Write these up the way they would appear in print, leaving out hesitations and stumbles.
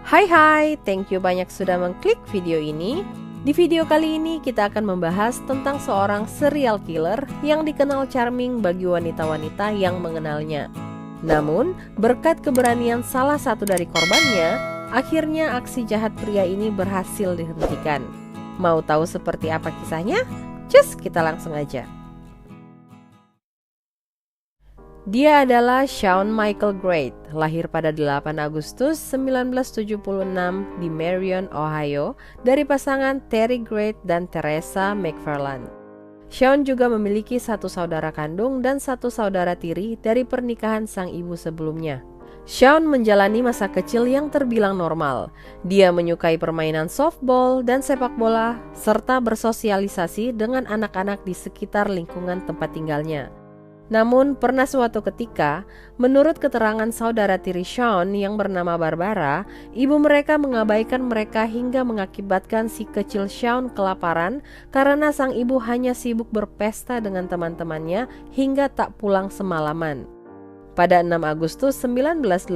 Hai, thank you banyak sudah mengklik video ini. Di video kali ini kita akan membahas tentang seorang serial killer yang dikenal charming bagi wanita-wanita yang mengenalnya. Namun, berkat keberanian salah satu dari korbannya, akhirnya aksi jahat pria ini berhasil dihentikan. Mau tahu seperti apa kisahnya? Cus, kita langsung aja. Dia adalah Shawn Michael Great, lahir pada 8 Agustus 1976 di Marion, Ohio, dari pasangan Terry Great dan Teresa McFarland. Shawn juga memiliki satu saudara kandung dan satu saudara tiri dari pernikahan sang ibu sebelumnya. Shawn menjalani masa kecil yang terbilang normal. Dia menyukai permainan softball dan sepak bola, serta bersosialisasi dengan anak-anak di sekitar lingkungan tempat tinggalnya. Namun pernah suatu ketika, menurut keterangan saudara tiri Shawn yang bernama Barbara, ibu mereka mengabaikan mereka hingga mengakibatkan si kecil Shawn kelaparan karena sang ibu hanya sibuk berpesta dengan teman-temannya hingga tak pulang semalaman. Pada 6 Agustus 1982,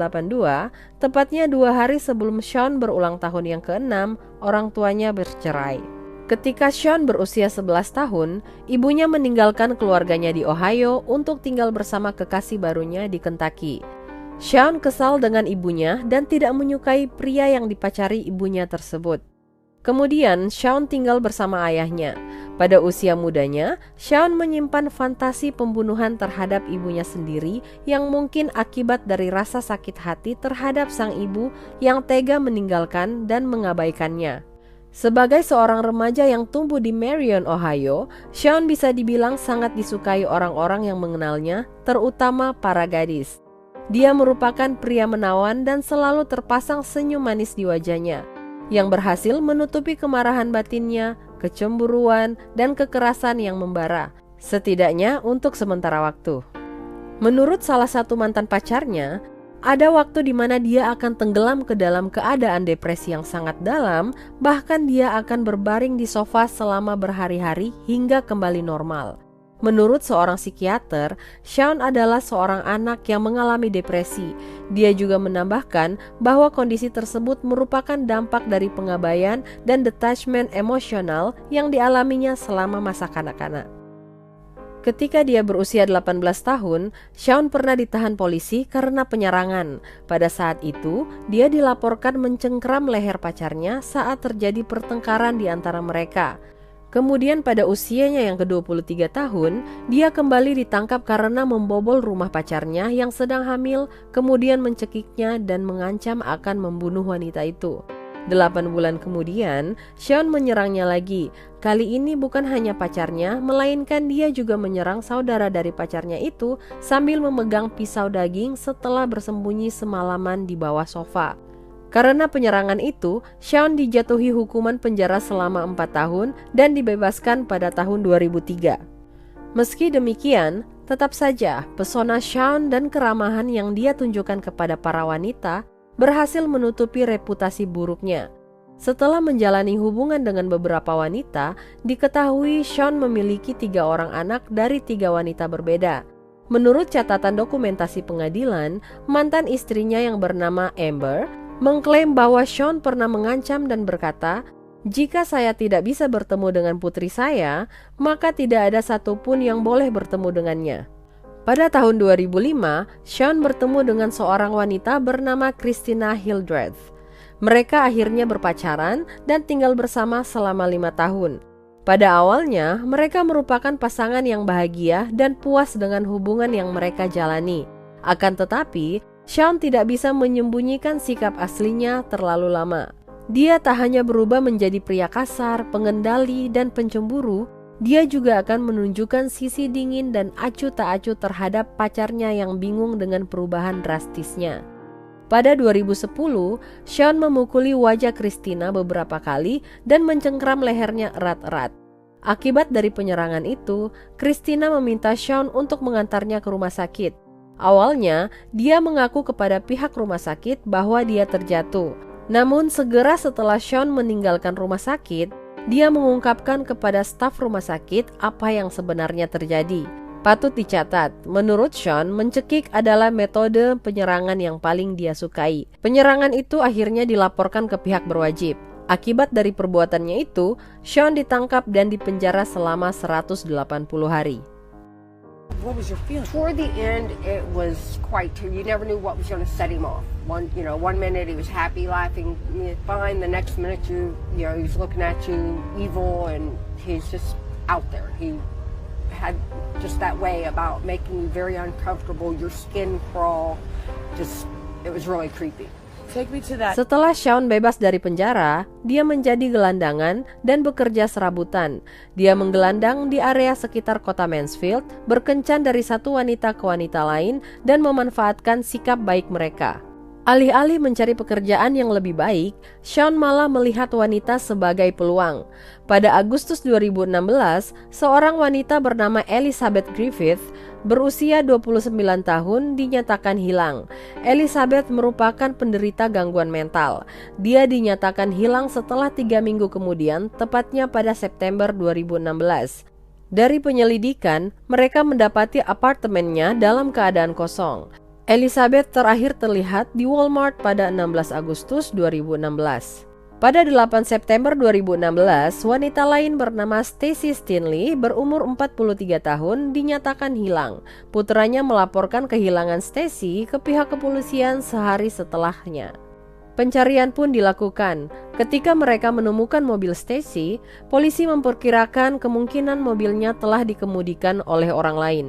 tepatnya 2 hari sebelum Shawn berulang tahun yang ke-6, orang tuanya bercerai. Ketika Shawn berusia 11 tahun, ibunya meninggalkan keluarganya di Ohio untuk tinggal bersama kekasih barunya di Kentucky. Shawn kesal dengan ibunya dan tidak menyukai pria yang dipacari ibunya tersebut. Kemudian Shawn tinggal bersama ayahnya. Pada usia mudanya, Shawn menyimpan fantasi pembunuhan terhadap ibunya sendiri yang mungkin akibat dari rasa sakit hati terhadap sang ibu yang tega meninggalkan dan mengabaikannya. Sebagai seorang remaja yang tumbuh di Marion, Ohio, Shawn bisa dibilang sangat disukai orang-orang yang mengenalnya, terutama para gadis. Dia merupakan pria menawan dan selalu terpasang senyum manis di wajahnya, yang berhasil menutupi kemarahan batinnya, kecemburuan, dan kekerasan yang membara, setidaknya untuk sementara waktu. Menurut salah satu mantan pacarnya, ada waktu di mana dia akan tenggelam ke dalam keadaan depresi yang sangat dalam, bahkan dia akan berbaring di sofa selama berhari-hari hingga kembali normal. Menurut seorang psikiater, Shawn adalah seorang anak yang mengalami depresi. Dia juga menambahkan bahwa kondisi tersebut merupakan dampak dari pengabaian dan detachment emosional yang dialaminya selama masa kanak-kanak. Ketika dia berusia 18 tahun, Shawn pernah ditahan polisi karena penyerangan. Pada saat itu, dia dilaporkan mencengkram leher pacarnya saat terjadi pertengkaran di antara mereka. Kemudian pada usianya yang ke-23 tahun, dia kembali ditangkap karena membobol rumah pacarnya yang sedang hamil, kemudian mencekiknya dan mengancam akan membunuh wanita itu. 8 bulan kemudian, Shawn menyerangnya lagi. Kali ini bukan hanya pacarnya, melainkan dia juga menyerang saudara dari pacarnya itu sambil memegang pisau daging setelah bersembunyi semalaman di bawah sofa. Karena penyerangan itu, Shawn dijatuhi hukuman penjara selama 4 tahun dan dibebaskan pada tahun 2003. Meski demikian, tetap saja pesona Shawn dan keramahan yang dia tunjukkan kepada para wanita berhasil menutupi reputasi buruknya. Setelah menjalani hubungan dengan beberapa wanita, diketahui Shawn memiliki 3 orang anak dari 3 wanita berbeda. Menurut catatan dokumentasi pengadilan, mantan istrinya yang bernama Amber mengklaim bahwa Shawn pernah mengancam dan berkata, "Jika saya tidak bisa bertemu dengan putri saya, maka tidak ada satupun yang boleh bertemu dengannya." Pada tahun 2005, Shawn bertemu dengan seorang wanita bernama Christina Hildreth. Mereka akhirnya berpacaran dan tinggal bersama selama 5 tahun. Pada awalnya, mereka merupakan pasangan yang bahagia dan puas dengan hubungan yang mereka jalani. Akan tetapi, Shawn tidak bisa menyembunyikan sikap aslinya terlalu lama. Dia tak hanya berubah menjadi pria kasar, pengendali, dan pencemburu, dia juga akan menunjukkan sisi dingin dan acuh tak acuh terhadap pacarnya yang bingung dengan perubahan drastisnya. Pada 2010, Shawn memukuli wajah Christina beberapa kali dan mencengkram lehernya erat-erat. Akibat dari penyerangan itu, Christina meminta Shawn untuk mengantarnya ke rumah sakit. Awalnya, dia mengaku kepada pihak rumah sakit bahwa dia terjatuh. Namun segera setelah Shawn meninggalkan rumah sakit, dia mengungkapkan kepada staf rumah sakit apa yang sebenarnya terjadi. Patut dicatat, menurut Sean, mencekik adalah metode penyerangan yang paling dia sukai. Penyerangan itu akhirnya dilaporkan ke pihak berwajib. Akibat dari perbuatannya itu, Sean ditangkap dan dipenjara selama 180 hari. What was your feeling? Toward the end, it was quite. You never knew what was going to set him off. One minute he was happy, laughing, fine. The next minute, he was looking at you evil, and he's just out there. He had just that way about making you very uncomfortable. Your skin crawl. It was really creepy. Take me to that. Setelah Sean bebas dari penjara, dia menjadi gelandangan dan bekerja serabutan. Dia menggelandang di area sekitar kota Mansfield, berkencan dari satu wanita ke wanita lain, dan memanfaatkan sikap baik mereka. Alih-alih mencari pekerjaan yang lebih baik, Sean malah melihat wanita sebagai peluang. Pada Agustus 2016, seorang wanita bernama Elizabeth Griffith berusia 29 tahun dinyatakan hilang. Elizabeth merupakan penderita gangguan mental. Dia dinyatakan hilang setelah 3 minggu kemudian, tepatnya pada September 2016. Dari penyelidikan, mereka mendapati apartemennya dalam keadaan kosong. Elizabeth terakhir terlihat di Walmart pada 16 Agustus 2016. Pada 8 September 2016, wanita lain bernama Stacy Stinley berumur 43 tahun dinyatakan hilang. Putranya melaporkan kehilangan Stacy ke pihak kepolisian sehari setelahnya. Pencarian pun dilakukan. Ketika mereka menemukan mobil Stacy, polisi memperkirakan kemungkinan mobilnya telah dikemudikan oleh orang lain.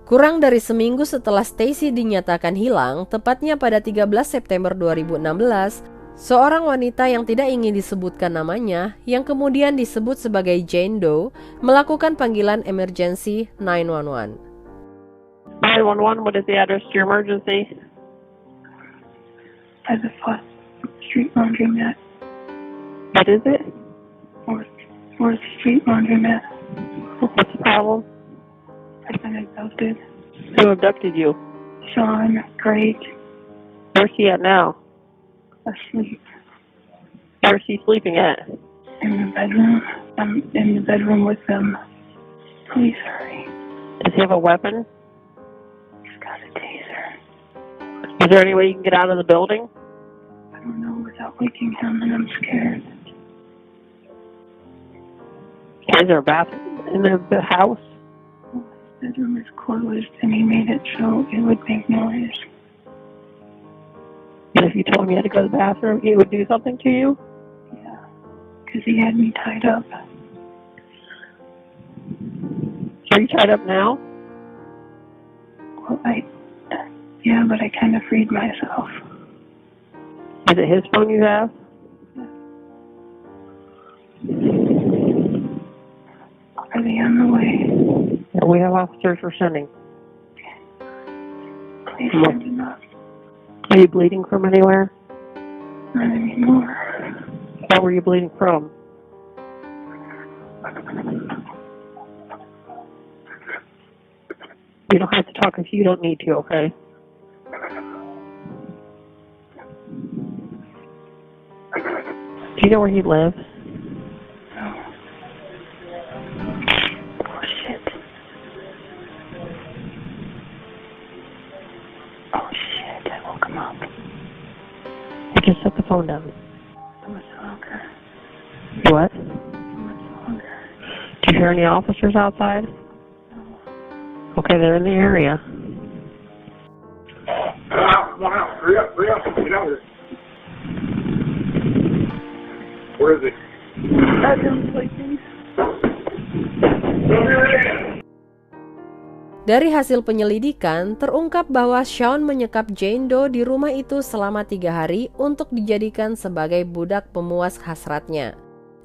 Kurang dari seminggu setelah Stacy dinyatakan hilang, tepatnya pada 13 September 2016, seorang wanita yang tidak ingin disebutkan namanya, yang kemudian disebut sebagai Jane Doe, melakukan panggilan emergency 911. 911, what is the address to your emergency? By the Fourth Street Laundromat. What is it? Fourth Street Laundromat. What's the problem? I've been abducted. Who abducted you? Sean, great, Where's he at now? asleep Where's he sleeping at? in the bedroom. I'm in the bedroom with them. Please hurry. Does he have a weapon? He's got a taser. Is there any way you can get out of the building? I don't know without waking him, and I'm scared. Is there a bathroom in the house? His bedroom is closed, and he made it so it would make noise. And if you told him you had to go to the bathroom, he would do something to you? Yeah, because he had me tied up. Are you tied up now? Well, yeah, but I kind of freed myself. Is it his phone you have? Are they on the way? Yeah, we have officers we're sending. Please send him up. Are you bleeding from anywhere? Not anymore. What were you bleeding from? You don't have to talk if you don't need to, okay? Do you know where he lives? No. Oh, shit. Oh, shit. I woke him up. You just set the phone down. How much longer? What? How much longer? Do you hear any officers outside? Okay, they're in the area. Hurry up, get out of here. Where is he? Bedroom sleeping. Dari hasil penyelidikan, terungkap bahwa Sean menyekap Jane Doe di rumah itu selama 3 hari untuk dijadikan sebagai budak pemuas hasratnya.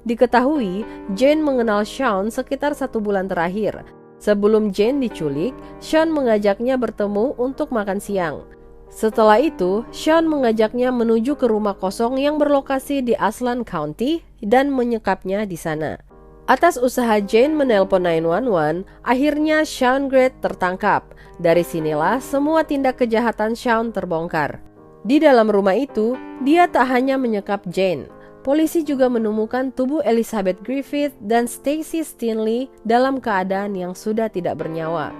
Diketahui, Jane mengenal Sean sekitar 1 bulan terakhir. Sebelum Jane diculik, Sean mengajaknya bertemu untuk makan siang. Setelah itu, Sean mengajaknya menuju ke rumah kosong yang berlokasi di Ashland County dan menyekapnya di sana. Atas usaha Jane menelpon 911, akhirnya Sean Great tertangkap. Dari sinilah semua tindak kejahatan Sean terbongkar. Di dalam rumah itu, dia tak hanya menyekap Jane. polisi juga menemukan tubuh Elizabeth Griffith dan Stacy Stinley dalam keadaan yang sudah tidak bernyawa.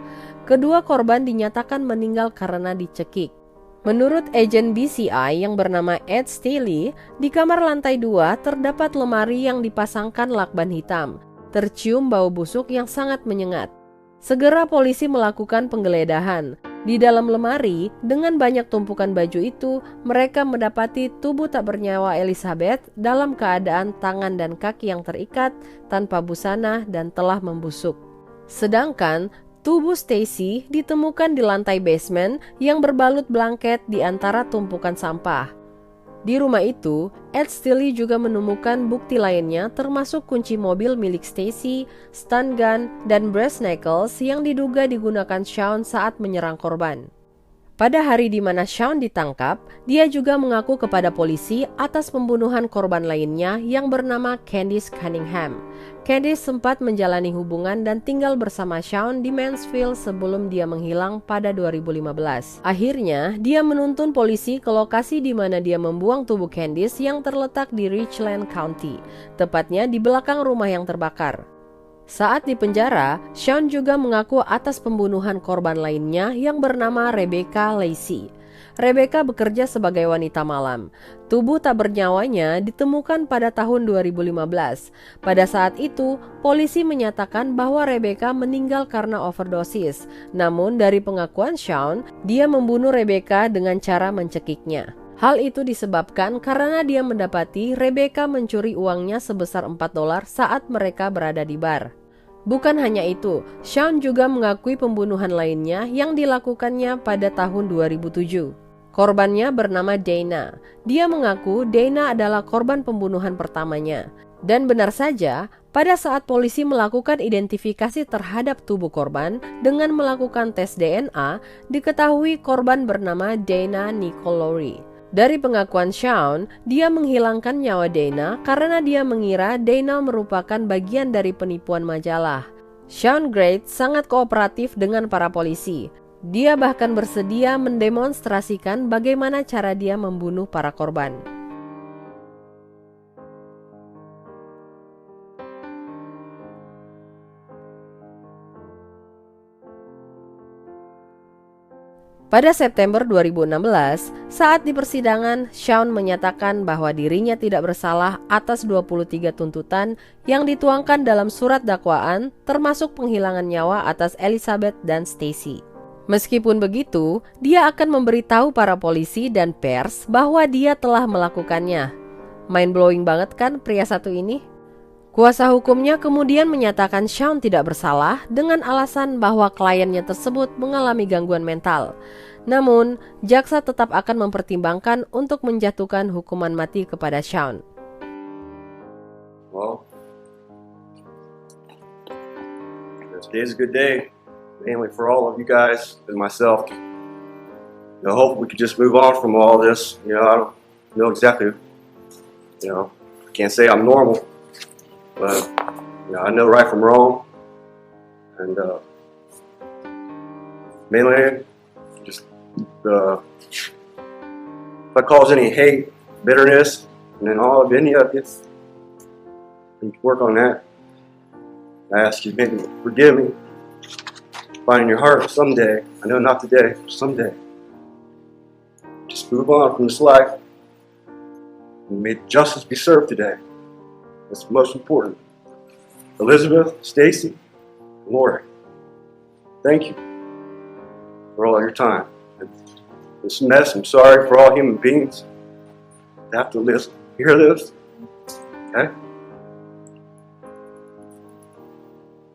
Kedua korban dinyatakan meninggal karena dicekik. Menurut agen BCI yang bernama Ed Staley, di kamar lantai 2 terdapat lemari yang dipasangkan lakban hitam. Tercium bau busuk yang sangat menyengat. Segera polisi melakukan penggeledahan. Di dalam lemari, dengan banyak tumpukan baju itu, mereka mendapati tubuh tak bernyawa Elizabeth dalam keadaan tangan dan kaki yang terikat, tanpa busana dan telah membusuk. Sedangkan tubuh Stacy ditemukan di lantai basement yang berbalut blanket di antara tumpukan sampah. Di rumah itu, Ed Staley juga menemukan bukti lainnya termasuk kunci mobil milik Stacy, stun gun, dan brass knuckles yang diduga digunakan Shawn saat menyerang korban. Pada hari di mana Shawn ditangkap, dia juga mengaku kepada polisi atas pembunuhan korban lainnya yang bernama Candice Cunningham. Candice sempat menjalani hubungan dan tinggal bersama Shawn di Mansfield sebelum dia menghilang pada 2015. Akhirnya, dia menuntun polisi ke lokasi di mana dia membuang tubuh Candice yang terletak di Richland County, tepatnya di belakang rumah yang terbakar. Saat di penjara, Shawn juga mengaku atas pembunuhan korban lainnya yang bernama Rebecca Lacey. Rebecca bekerja sebagai wanita malam. Tubuh tak bernyawanya ditemukan pada tahun 2015. Pada saat itu, polisi menyatakan bahwa Rebecca meninggal karena overdosis. Namun dari pengakuan Shawn, dia membunuh Rebecca dengan cara mencekiknya. Hal itu disebabkan karena dia mendapati Rebecca mencuri uangnya sebesar $4 saat mereka berada di bar. Bukan hanya itu, Shawn juga mengakui pembunuhan lainnya yang dilakukannya pada tahun 2007. Korbannya bernama Dana. Dia mengaku Dana adalah korban pembunuhan pertamanya. Dan benar saja, pada saat polisi melakukan identifikasi terhadap tubuh korban dengan melakukan tes DNA, diketahui korban bernama Dana Nicole Lowry. Dari pengakuan Shawn, dia menghilangkan nyawa Dana karena dia mengira Dana merupakan bagian dari penipuan majalah. Shawn Great sangat kooperatif dengan para polisi. Dia bahkan bersedia mendemonstrasikan bagaimana cara dia membunuh para korban. Pada September 2016, saat di persidangan, Shawn menyatakan bahwa dirinya tidak bersalah atas 23 tuntutan yang dituangkan dalam surat dakwaan, termasuk penghilangan nyawa atas Elizabeth dan Stacy. Meskipun begitu, dia akan memberitahu para polisi dan pers bahwa dia telah melakukannya. Mind-blowing banget kan pria satu ini? Kuasa hukumnya kemudian menyatakan Shawn tidak bersalah dengan alasan bahwa kliennya tersebut mengalami gangguan mental. Namun, jaksa tetap akan mempertimbangkan untuk menjatuhkan hukuman mati kepada Shawn. Well, today's a good day, mainly for all of you guys and myself. I hope we could just move on from all this. I don't know exactly, I can't say I'm normal. But I know right from wrong, and mainly just if I cause any hate, bitterness, and then all of any of it, you can work on that. I ask you maybe forgive me, find in your heart someday. I know not today, someday. Just move on from this life, and may justice be served today. That's most important. Elizabeth, Stacy, Lori, thank you for all your time. This mess, I'm sorry for all human beings that have to hear this. Okay?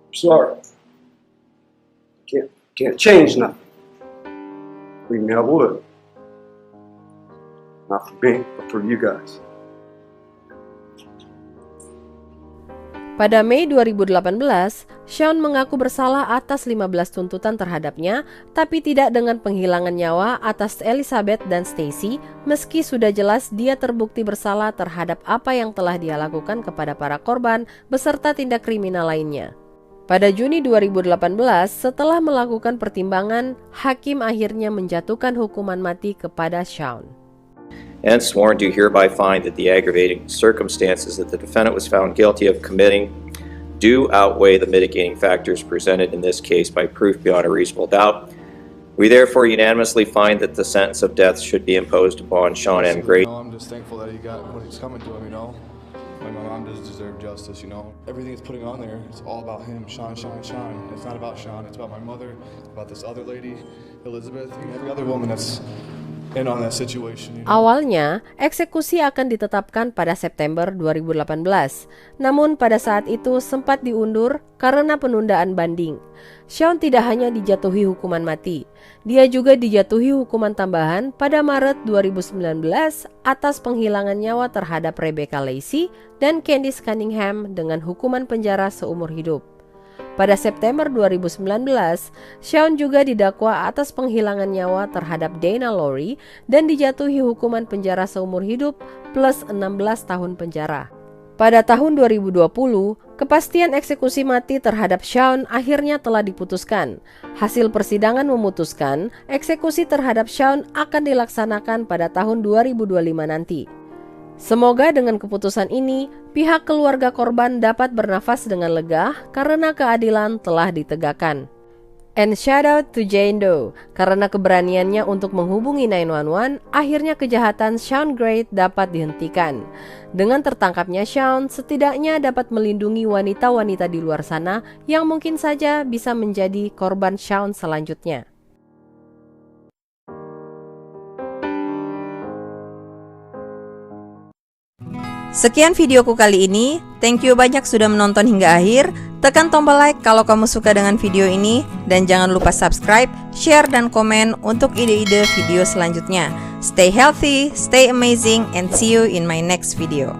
I'm sorry. Can't change nothing. Believe me, I would. Not for me, but for you guys. Pada Mei 2018, Shawn mengaku bersalah atas 15 tuntutan terhadapnya, tapi tidak dengan penghilangan nyawa atas Elizabeth dan Stacy, meski sudah jelas dia terbukti bersalah terhadap apa yang telah dia lakukan kepada para korban beserta tindak kriminal lainnya. Pada Juni 2018, setelah melakukan pertimbangan, hakim akhirnya menjatuhkan hukuman mati kepada Shawn. and sworn do hereby find that the aggravating circumstances that the defendant was found guilty of committing do outweigh the mitigating factors presented in this case by proof beyond a reasonable doubt. We therefore unanimously find that the sentence of death should be imposed upon Sean M. Gray. I'm just thankful that he got what he's coming to him, you know. Like, my mom does deserve justice, you know. Everything he's putting on there, it's all about him, Sean, Sean, Sean. It's not about Sean, it's about my mother, about this other lady, Elizabeth, and every other woman that's in on that situation. You know? Awalnya, eksekusi akan ditetapkan pada September 2018. Namun pada saat itu sempat diundur karena penundaan banding. Sean tidak hanya dijatuhi hukuman mati, dia juga dijatuhi hukuman tambahan pada Maret 2019 atas penghilangan nyawa terhadap Rebecca Lacey dan Candice Cunningham dengan hukuman penjara seumur hidup. Pada September 2019, Sean juga didakwa atas penghilangan nyawa terhadap Dana Lowry dan dijatuhi hukuman penjara seumur hidup plus 16 tahun penjara. Pada tahun 2020, kepastian eksekusi mati terhadap Sean akhirnya telah diputuskan. Hasil persidangan memutuskan eksekusi terhadap Sean akan dilaksanakan pada tahun 2025 nanti. Semoga dengan keputusan ini, pihak keluarga korban dapat bernafas dengan lega karena keadilan telah ditegakkan. And shout out to Jane Doe, karena keberaniannya untuk menghubungi 911, akhirnya kejahatan Sean Gray dapat dihentikan. Dengan tertangkapnya Sean, setidaknya dapat melindungi wanita-wanita di luar sana yang mungkin saja bisa menjadi korban Sean selanjutnya. Sekian videoku kali ini, thank you banyak sudah menonton hingga akhir. Tekan tombol like kalau kamu suka dengan video ini, dan jangan lupa subscribe, share, dan komen untuk ide-ide video selanjutnya. Stay healthy, stay amazing, and see you in my next video.